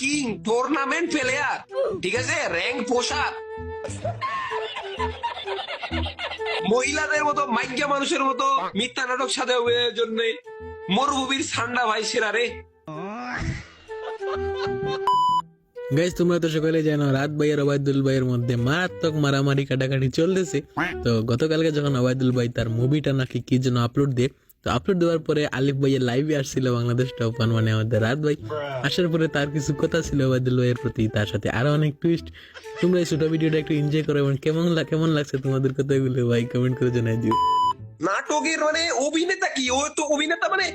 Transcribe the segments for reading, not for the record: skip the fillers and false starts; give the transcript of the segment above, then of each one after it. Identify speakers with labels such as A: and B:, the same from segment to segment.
A: King, tournament player, ঠিক আছে, rank পোশাক, মহিলাদের মতো মাইজ্ঞা মানুষের মতো মিথ্যা নাটক সাজার জন্য মরুভূমির ঠান্ডা ভাই সেরা রে।
B: গাইজ তোমরা তো সকলে জানো রাত ভাই আর ওবায়দুল ভাইয়ের মধ্যে মারাত্মক মারামারি কাটাকাটি চলতেছে। তো গতকালকে যখন ওবায়দুল ভাই তার মুভিটা নাকি কি যেন আপলোড দেয়, তো আপলোড দেওয়ার পরে আলিফ ভাইয়ের লাইভে আসছিল বাংলাদেশ টপ ওয়ান, মানে আমাদের রাত ভাই আসার পরে তার কিছু কথা ছিল ওবায়দুল ভাইয়ের প্রতি, তার সাথে আরো অনেক টুইস্ট। তোমরা এই ছোট ভিডিওটা একটু এনজয় করো এবং কেমন লাগছে তোমাদের কথাগুলো ভাই কমেন্ট করে জানাই দিও।
A: নাটকের মানে অভিনেতা কি, ও তো অভিনেতা মানে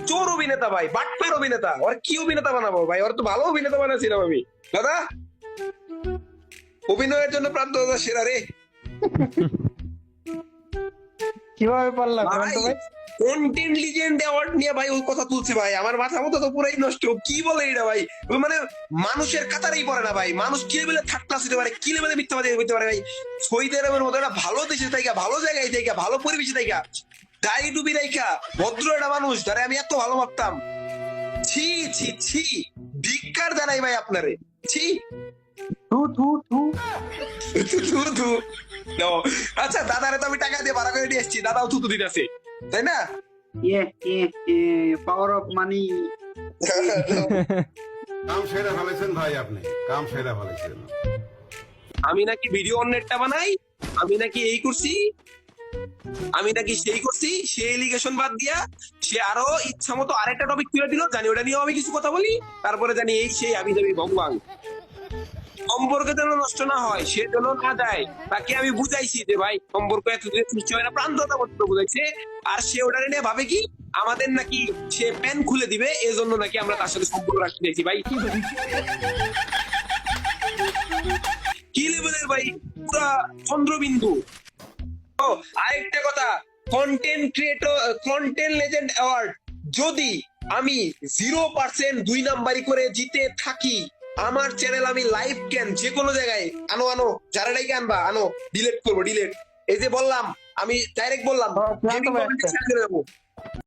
A: চোর অভিনেতা ভাই, বাটপার অভিনেতা, ওর কি অভিনেতা বানাবো ভাই, ওর তো ভালো অভিনেতা বানাচ্ছিলাম আমি দাদা, অভিনয়ের জন্য প্রাপ্ত সেরা রে।
C: কিভাবে পারলাম
A: ভাই
C: ভাই?
A: কন্টেন্ট লিজেন্ড অ্যাওয়ার্ড নিয়ে ভাই ওই কথা তুলছে ভাই, আমার মাথা মতো তো পুরাই নষ্ট। কি বলে এটা ভাই, ও মানে মানুষের কাতারেই পড়ে না ভাই, মানুষ কি লেভেলে ঠাট্টা হতে পারে, কি লেভেলে মিথ্যাবাদী হতে পারে ভাই। সৌদি আরবের মতো একটা ভালো দেশে থাকা, ভালো জায়গায় থাকা, ভালো পরিবেশে থাকা, দাড়ি ডুবি রাখা ভদ্র একটা মানুষ যারা আমি এত ভালো ভাবতাম, ছি ছি ছি, ধিক্কার জানাই ভাই আপনারে, ছি।
C: থু থু থু।
A: থু থু। No. আচ্ছা দাদারে তো আমি টাকা দিয়ে ভাড়া করে নিয়ে এসেছি, দাদাও থুতু দিতেছে, তাই না?
C: Power of money.
D: কাম সেরা ফেলেছেন ভাই, আপনি কাম সেরা ফেলেছেন।
A: আমি নাকি ভিডিও অন্যেরটা বানাই, আমি নাকি এই করছি, আমি নাকি সেই করছি, সে এলিগেশন বাদ দিয়া সে আরো ইচ্ছা মতো আরেকটা টপিক তুলে দিল, জানি ওটা নিয়েও আমি কিছু কথা বলি, তারপরে জানি এই সেই আমি যাবি ভগবান। সম্পর্ক যেন নষ্ট না হয় সেজন্য না দেয়, তাকে আমি বুঝাইছি যে ভাই সম্পর্ক এত সৃষ্টি হয় না, প্রান্ততা পর্যন্ত বুঝাইছে। আর সে ওটা নিয়ে ভাবে কি আমাদের নাকি সে প্যান খুলে দিবে, এজন্য নাকি আমরা তার সাথে সম্পর্ক রাখতে চাইছি ভাই। কি লেভেলের ভাই, পুরা চন্দ্রবিন্দু। ও আরেকটা কথা, content creator, content legend award যদি আমি 0% 2 নাম্বারি করে জিতে থাকি, আমার চ্যানেল আমি লাইভ ক্যান যে কোনো জায়গায় আনো যারা ডাইকে আনবা আনো, ডিলিট করবো, ডিলিট। এই যে বললাম, আমি ডাইরেক্ট বললাম,
C: জানতে পারছি।
A: শেয়ার করে দেবো।